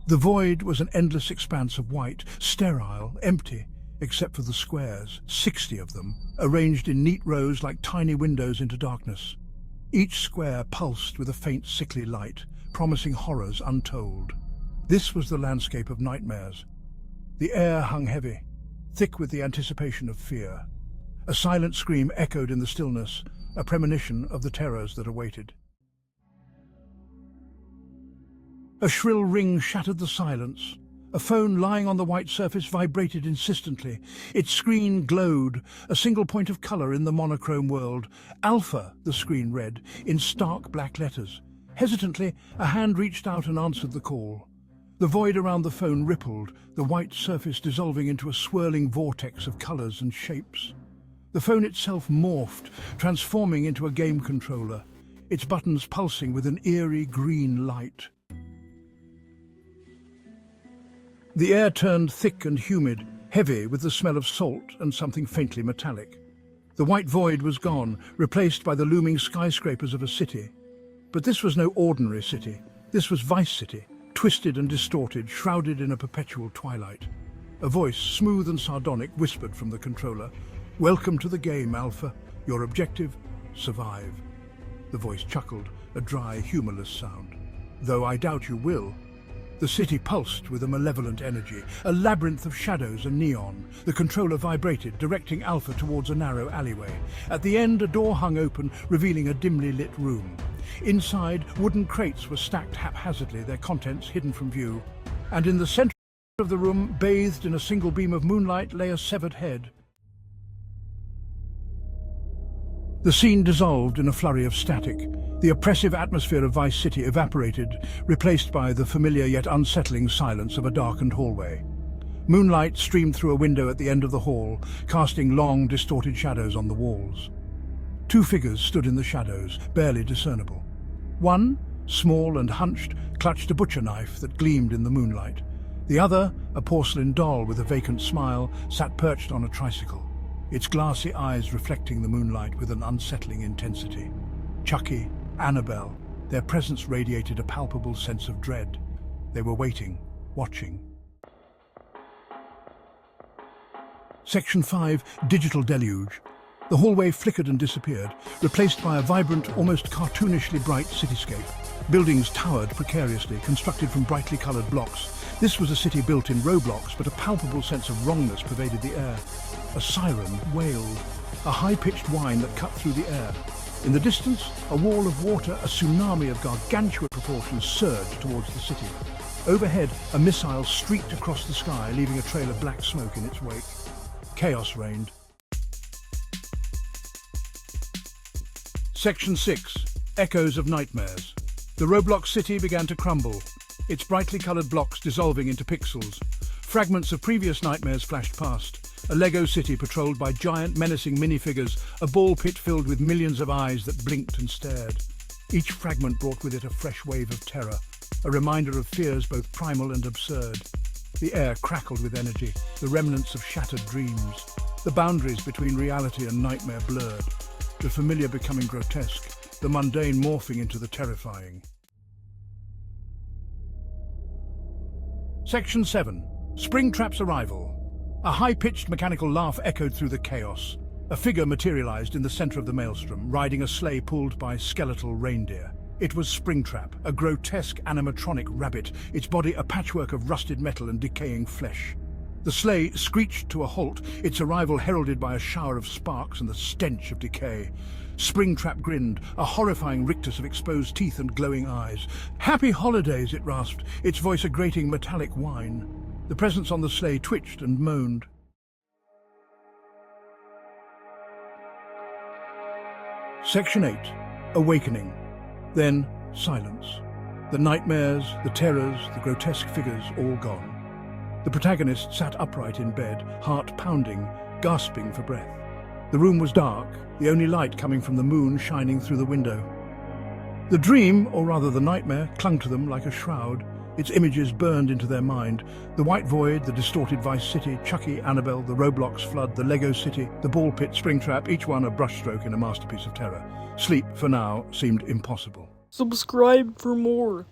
The void was an endless expanse of white, sterile, empty, except for the squares, 60 of them, arranged in neat rows like tiny windows into darkness. Each square pulsed with a faint, sickly light, promising horrors untold. This was the landscape of nightmares. The air hung heavy, thick with the anticipation of fear. A silent scream echoed in the stillness, a premonition of the terrors that awaited. A shrill ring shattered the silence. A phone lying on the white surface vibrated insistently. Its screen glowed, a single point of color in the monochrome world. Alpha, the screen read, in stark black letters. Hesitantly, a hand reached out and answered the call. The void around the phone rippled, the white surface dissolving into a swirling vortex of colors and shapes. The phone itself morphed, transforming into a game controller, its buttons pulsing with an eerie green light. The air turned thick and humid, heavy with the smell of salt and something faintly metallic. The white void was gone, replaced by the looming skyscrapers of a city. But this was no ordinary city. This was Vice City, twisted and distorted, shrouded in a perpetual twilight. A voice, smooth and sardonic, whispered from the controller, "Welcome to the game, Alpha. Your objective, survive." The voice chuckled, a dry, humorless sound. "Though I doubt you will." The city pulsed with a malevolent energy, a labyrinth of shadows and neon. The controller vibrated, directing Alpha towards a narrow alleyway. At the end, a door hung open, revealing a dimly lit room. Inside, wooden crates were stacked haphazardly, their contents hidden from view. And in the center of the room, bathed in a single beam of moonlight, lay a severed head. The scene dissolved in a flurry of static. The oppressive atmosphere of Vice City evaporated, replaced by the familiar yet unsettling silence of a darkened hallway. Moonlight streamed through a window at the end of the hall, casting long, distorted shadows on the walls. Two figures stood in the shadows, barely discernible. One, small and hunched, clutched a butcher knife that gleamed in the moonlight. The other, a porcelain doll with a vacant smile, sat perched on a tricycle, its glassy eyes reflecting the moonlight with an unsettling intensity. Chucky, Annabelle, their presence radiated a palpable sense of dread. They were waiting, watching. Section 5, Digital Deluge. The hallway flickered and disappeared, replaced by a vibrant, almost cartoonishly bright cityscape. Buildings towered precariously, constructed from brightly colored blocks. This was a city built in Roblox, but a palpable sense of wrongness pervaded the air. A siren wailed, a high-pitched whine that cut through the air. In the distance, a wall of water, a tsunami of gargantuan proportions, surged towards the city. Overhead, a missile streaked across the sky, leaving a trail of black smoke in its wake. Chaos reigned. Section 6, Echoes of Nightmares. The Roblox city began to crumble, its brightly coloured blocks dissolving into pixels. Fragments of previous nightmares flashed past. A Lego city patrolled by giant, menacing minifigures, a ball pit filled with millions of eyes that blinked and stared. Each fragment brought with it a fresh wave of terror, a reminder of fears both primal and absurd. The air crackled with energy, the remnants of shattered dreams. The boundaries between reality and nightmare blurred, the familiar becoming grotesque, the mundane morphing into the terrifying. Section 7, Springtrap's Arrival. A high-pitched mechanical laugh echoed through the chaos. A figure materialized in the center of the maelstrom, riding a sleigh pulled by skeletal reindeer. It was Springtrap, a grotesque animatronic rabbit, its body a patchwork of rusted metal and decaying flesh. The sleigh screeched to a halt, its arrival heralded by a shower of sparks and the stench of decay. Springtrap grinned, a horrifying rictus of exposed teeth and glowing eyes. "Happy holidays," it rasped, its voice a grating metallic whine. The presence on the sleigh twitched and moaned. Section 8, Awakening. Then silence. The nightmares, the terrors, the grotesque figures, all gone. The protagonist sat upright in bed, heart pounding, gasping for breath. The room was dark, the only light coming from the moon shining through the window. The dream, or rather the nightmare, clung to them like a shroud. Its images burned into their mind. The white void, the distorted Vice City, Chucky, Annabelle, the Roblox flood, the Lego city, the ball pit, Springtrap, each one a brushstroke in a masterpiece of terror. Sleep, for now, seemed impossible. Subscribe for more.